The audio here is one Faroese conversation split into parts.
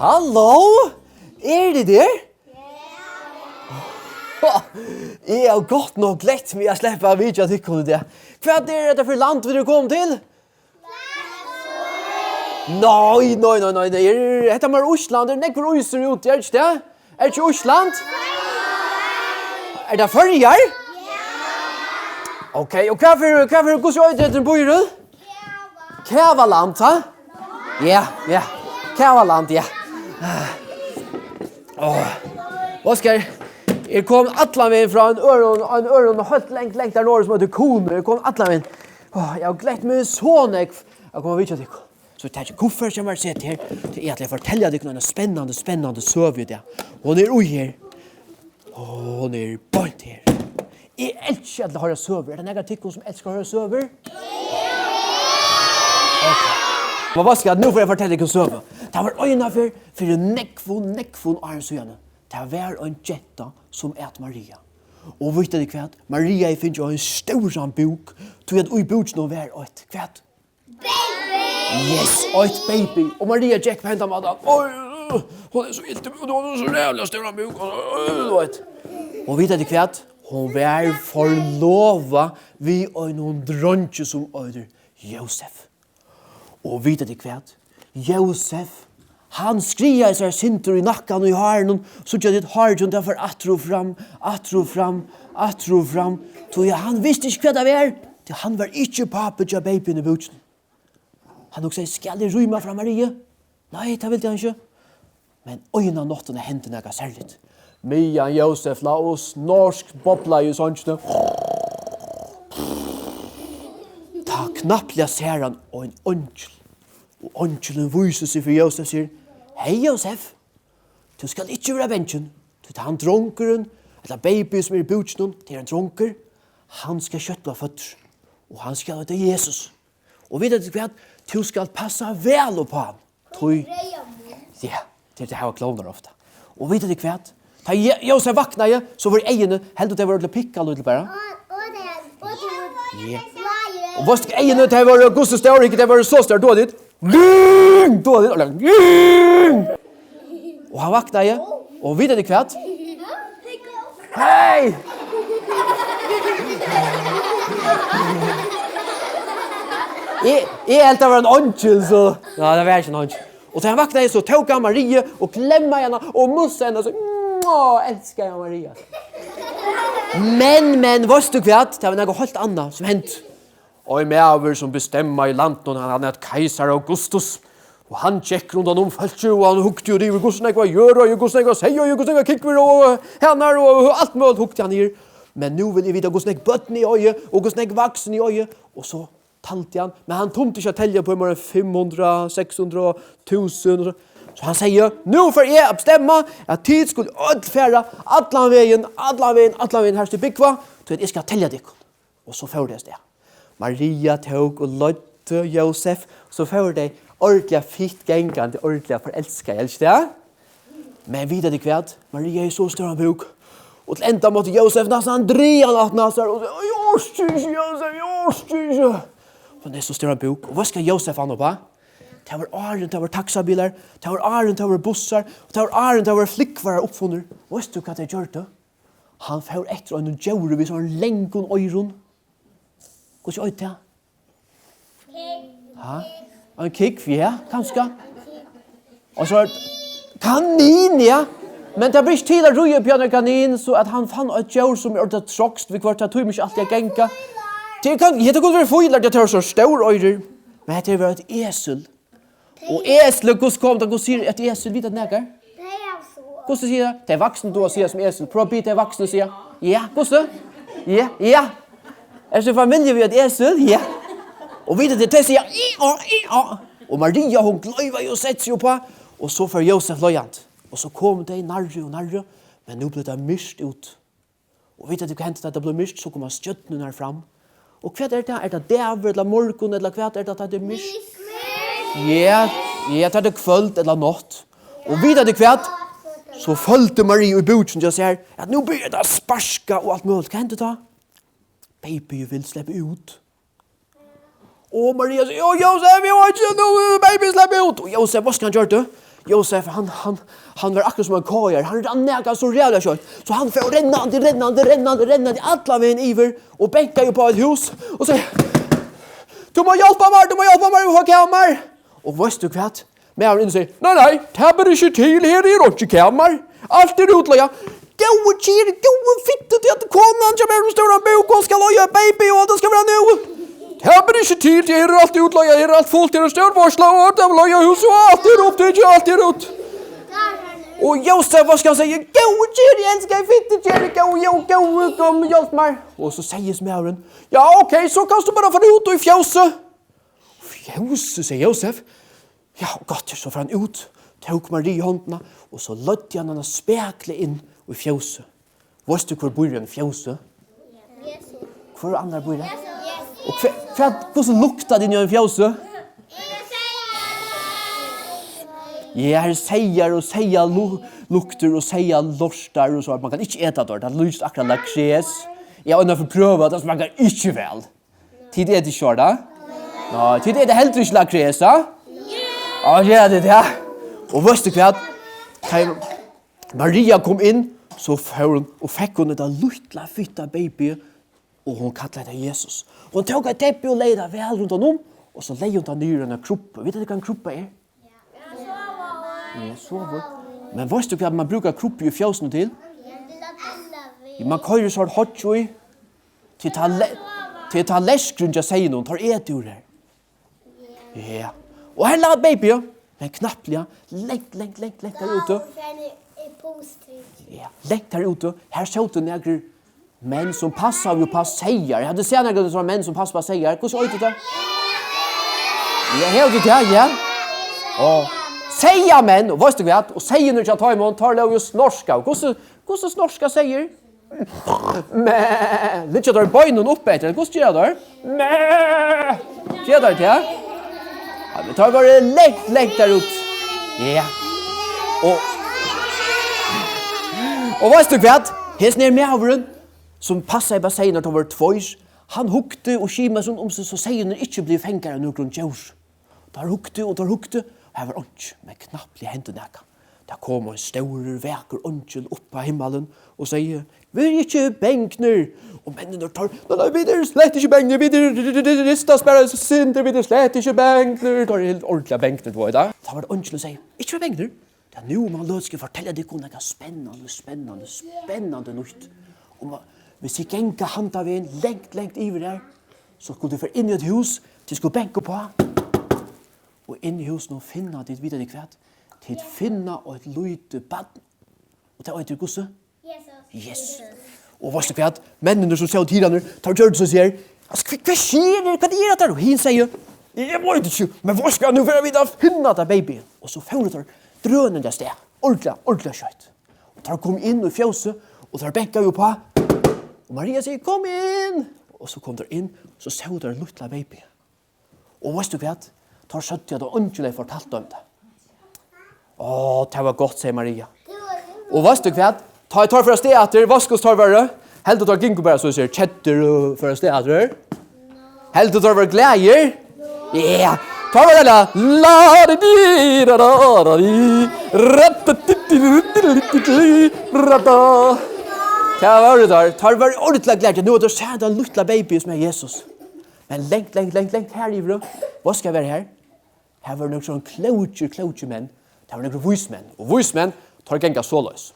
Hallo? Det der? Jeg har godt nok lett med å slippe av vidja til kunne det. Hva er det for land vil du komme til? Nei. Dette er Osland, det er nekker Oyster ut, er det ikke det? Er det ikke Osland? Er det Førjar? Ok, og hva for hvordan er det bor du? Kavaland, ha? Ja. Kavaland, ja. Oskar, jeg kom atlaveien fra en øron helt lengt der nord som heter Koner. Jeg kom atlaveien. Jeg har glett meg så nekv. Jeg kommer vidtja til. Så jeg tar ikke hvorfor som jeg har sett her. Det er at jeg forteller deg noen spennende søvje der. Hun er ui her. Hun er bort her. Jeg elsker at jeg har søver. Er det nega tikkun som elsker å høre søver? Men hva skal jeg, nå får jeg fortelle deg om søver. Det var øyne for nekvun Arnsøyene. Det var en jetta som et Maria. Og vet du hva? Maria finner jo en stor bok. Du vet, ui boken og var et hva? Baby! Yes, et baby. Og Maria Jack på hendet med den. Oi, hun er så ilte, hun er så rævlig stor bok. Og vet du hva? Hun var forlovet vi og noen dronje som øyder Josef. Og vet du hva? Josef, han skriver seg sinter i nakken og i haren, så gjør det hard, og derfor atro fram. Så han visste ikke hva det var. Han var ikke pappa til babyen i buksen. Han også sier, skal jeg rymme fra Marie? Nei, det ville han ikke. Men øyne nåttene hendte noe særlig. Mian Josef la oss norsk bobla i sånne. Ta knapplig ser han og en ångel. Og ångelen viser seg for Josef sier, hei Josef, du skal ikke være bensjen. Du tar han dronkeren, eller baby som er i buksen, det er en dronker. Han skal kjøttle føtter, og han skal til Jesus. Og vet du hva? Du skal passe vel på han. Ja, det er det her klovner ofte. Og vet du hva? Da Josef vakna, så var egene, helt det var til å pikke litt bare. Og hva skal egene, det var Gustav Stør, ikke det var så stør, da ditt. Og han vakna, og vet du hva? Hei! Jeg helt det var en ångel, så... Ja, det var ikke en ångel. Og da han vakna, så tok han Marie og klemma henne og mussa henne, så... elsker jeg Maria. Men, vet du hva? Det var noe helt annet som hendt. Og en maver som bestemmer i landet, han er keiser Augustus. Og han tjekker rundt han omfølte, og han hukte jo det, hvordan jeg var gjør, og hvordan jeg var sier, og hvordan jeg var kikker, og henne, og alt mulig hukte han her. Men nå vil jeg vite hvordan jeg bøtten i øye, og hvordan jeg vaksen i øye. Og så talte han, men han tomte ikke å telle på mer enn 500, 600, 1000, så han sier, nå får jeg bestemme at tid skulle ødelfære atlanveien, her til bygva, så jeg skal telle deg. Og så får det sted. Maria tog og lødde Josef, så får det ordentlig fitt gengende, ordentlig forelsket, elsker det? Men videre det kvært, Maria er så større bok, og til enda måtte Josef nesten dreie han at Nasser, og sier, Josef, og det er så større bok. Og hva skal Josef han opp, Det var åren, det var taxabilar, det var åren, det var bussar, det var åren, det var flickvarar uppfunner. Vet du hva det gjør det? Han får etter en djøre vid sånn lengon øyron. Hva er det? En kikk, ja, kanskje. Og så kanin, ja. Men det blir ikke tid å røye på en kanin, så at han fann et djør som er ordet trokst, vi kvart at tog ikke alltid genka. Det kunne være foiler, det tar så stor øyrer. Men det var et esel. Og esel, hvordan kom det? Hvordan sier et esel vidt at nekker? Hvordan sier det? Det er vaksen du sier som esel. Prøv å bli til vaksen og sier. Ja, hvordan? Ja. Er det familie ved et esel? Ja. Og vidt at det sier ja. Og Maria, hun gløyva jo sett seg på. Og så får Josef løyant. Og så kom det nærre. Men nå ble det myrst ut. Og vidt at det hendte at det ble myrst, så kom stjøttene her fram. Og hva er det? Er det dæver, eller morgen, eller hva er det at det er myrst? Ja, det er kvöld eller natt. Og vidt det kvart, så følte Marie i buksen og sier at nå blir det sparska og alt mulig. Hva hender det da? Baby vil slippe ut. Og Maria sier, Josef, jeg har ikke noe baby slippe ut. Og Josef, hva skal han gjøre det? Josef, han var akkurat som en kojer. Han rann näga så rävla kört. Så han får rennande alla vägen iver och bänkar ju på ett hus och säger du må hjälpa mig att ha kammar. Och vet du kvart? Men han säger, nej, tabbar inte till här i inte kammar. Allt är utlöja. Gå fitta till att konan som är en stora bok och ska loja baby och det ska vara nu. Tabbar inte till här är allt utlöja. Här är allt fullt till en stor varsla och det loja hus och allt är upp. Det är allt är ut. Och Josef, vad ska han säga? Gå jag älskar fitta till gå hjälp mig. Och så säger smören, ja okej, så kan du bara få ut och i fjäse. Fjäse, säger Josef. Ja, gott, så får han ut, tog Marie i hånderna, och så lödde han henne spekle in i fjäse. Vet du hvor bor en fjäse? Hvor andra bor det? Och hvordan luktar det i en fjäse? Ja, här säger och säger lukter och säger lorstar och så. Man kan inte äta det, det lyser akkurat lakres. Jag har för pröva det smakar inte väl. Tid är det kört, da? Ja, tid är det helt inte lakres, da? Ja, det är det, ja. Och vet du vad? Maria kom in, så fick hon det lilla fitta baby, och hon kallade det Jesus. Hon tog ett teppe och lejde väl runt honom, och så lejde hon den ner i en kropp. Vet du vad en kropp är? Ja, sover. Men vet du vad man brukar kropp i fjäsen till? Man kører så hot i til ta läskgrund jag säger någon tar ett ur här. Ja. Och här la baby, men knappligt längt där ute. Ja, längt där ute. Här såg du några män som passar ju på säger. Jag hade sett några sådana män som passar på säger. Hur så ut det? Ja, helt det ja. Och säger män, och vet du vad? Och säger när jag tar imon tar det ju snorska. Hur snorska säger? Men lite där bönen uppe efter. Hur gör det? Men gör det ja? Ja, vi tar bara längt där ut. Ja. Och vet du vad? Hes ner med avren som passar i bassängen när det var tvås. Han hukte och skimade som sig så säger när inte blir fängare någon grund djurs. Där hukte. Här var ånch med knapplig hände näka. Där kom en stor väker ånchel upp på himmelen och säger vi är inte bänkner. Och männen tar, nej, vi är slett inte bänkner, vi är ristas bara synder, vi är slett inte bänkner. Det är helt ordentliga bänkner då idag. Så var det ånchel och säger, inte bänkner. Det är nu man löd ska fortälla dig något spännande nytt. Och hvis vi gänga handa ved en längt iver der, så skulle du få inn i et hus, til skulle bänka på. Og inn i husen og finna ditt videre kvart, til finna og et lite bad. Og det er til gosse? Jesus. Og hva kvart, mennene som ser tidene, tar gjør det som sier, hva skjer det? Hva er det der? Og hin sier, jeg må ikke, men hva skal nu være videre finna det babyen? Og så får det drønen det sted, ordentlig kjøtt. Og tar kom inn i fjøset, og tar bänka jo på. Og Maria sier, kom inn! Og så kom der inn, så så der lilla baby. Og vet du hva? Tar søtt jeg da ønskelig fortalt om det. Det var godt, sier Maria. Og vet du hva? Ta for å sted etter, vask oss tar være. Helt tar ginko bare så sier kjetter for å sted etter. Helt tar være gleder. Ja, ta var det la det var det där. Tar var ordentligt glädje. Nu är det så här den lilla baby som är Jesus. Men längt här i vrå. Vad ska vara här? Här var några sån kloche män. Det var några vismän. Och vismän tar gänga så lös.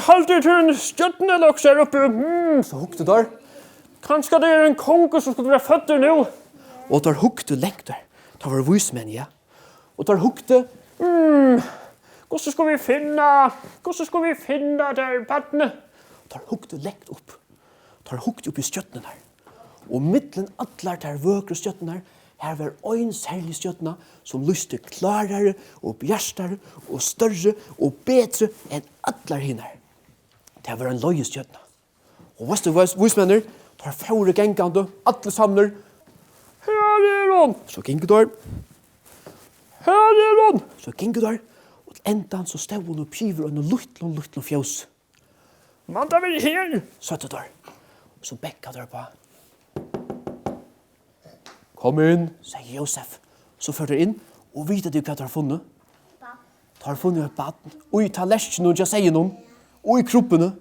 Halt ut en stjärna lox här uppe. Så hukte där. Kanske det är en kongo som skulle vara född nu. Och tar hukte längt där. Det var vismän, ja. Och tar hukte. Hur ska vi finna där vattnet? Tar hukte läkt upp. Tar hukte upp i stjötnen där. Och mittlen allar där vökra stjötnen där. Här var en särlig stjötna som lyste klarare och bjärstare och större och bättre än allar hinnar. Det var en löje stjötna. Och vad det var vismänner? Tar fjore gängande, alla samlar. Här är hon! Så gänger där. Här är hon! Så gänger där. Ändan så stod hon och piver och luttlon fjäs. Man tar väl här, sa det där. Och så bäckade där på. Kom in, säger Josef. så får du inn, og vet du hva du har funnet? Du har funnet et baden, og i tallerken og sier noen, og i kroppene.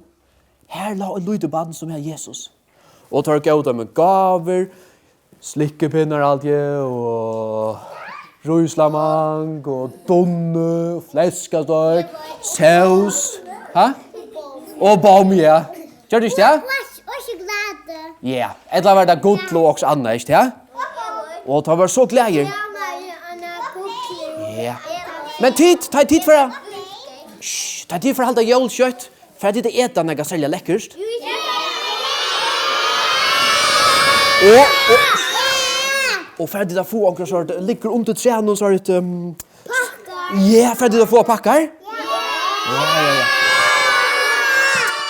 Her la en lydde baden som er Jesus. Og tar gauta med gaver, slikkepinnar alltid, og ruslamang, og donne, og fläskasteg, saus, og bom, ja. Gjør du ikke det? Och choklad. Ja, etla var det godt og også annet, ikke det? Og det var så glæger. Ja. Men ta tid for det. Ta tid for å holde jølkjøtt, for at det etter når jeg selger lekkerst. Og for at det få akkurat så det ligger under trærne, så er det ja, for at det få pakker. Ja.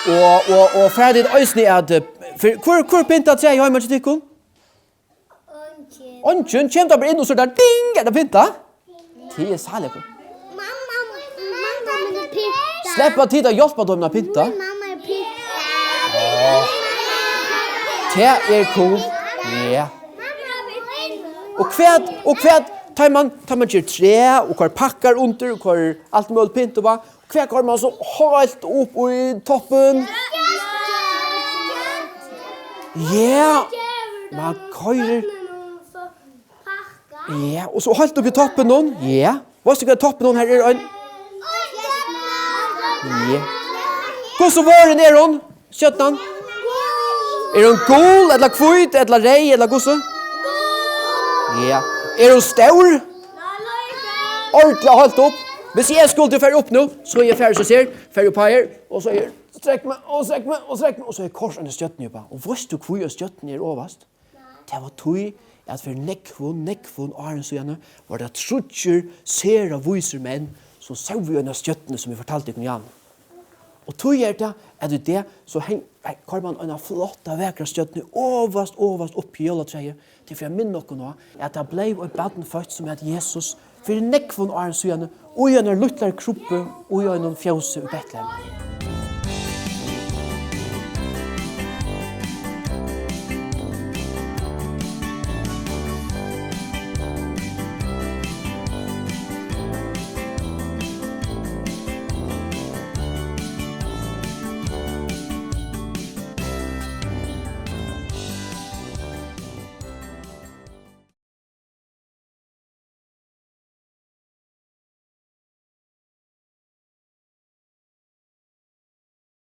Og for at det øyne er at hvor pyntet tre i heimen til tikkun? Ongen, kjem da bare inn og så der, ding, er det pyntet? Det er særlig på. Mamma är pizza. Släppa tid att hjälpa dem att pynta. Mamma är pizza. Det är cool. Ja. Och kvärt tar man kör trä och kvar packar under och kvar allt möjligt pynt och bara kvärt går man så helt upp i toppen. Ja. Man körer. Ja, och så helt upp i toppen någon. Ja. Vad ska jag toppen någon här är en. Ja. Hur så var den är hon? Köttan. Är hon gul eller kvit eller rej eller gosse? Ja. Är hon stor? Ordla halt upp. Hvis jag skulle färra upp nu så är jag färdig så ser färdig på här och så är sträck mig och så är korsen i stjötten ju bara. Och visst du kvui och stjötten är överst. Det var tui at for nekvun åren så gjerne var det trutcher, ser og viser menn som så vi en av stjøttene som vi fortalte i Jan. Og tog det det, så har man en flotta vekra stjøttene overast opp i jølatreet til for å minne noe nå, at det ble en baden født som at Jesus for nekvun åren så gjerne og gjerne luttler kroppe og gjerne fjøse i Betlehem.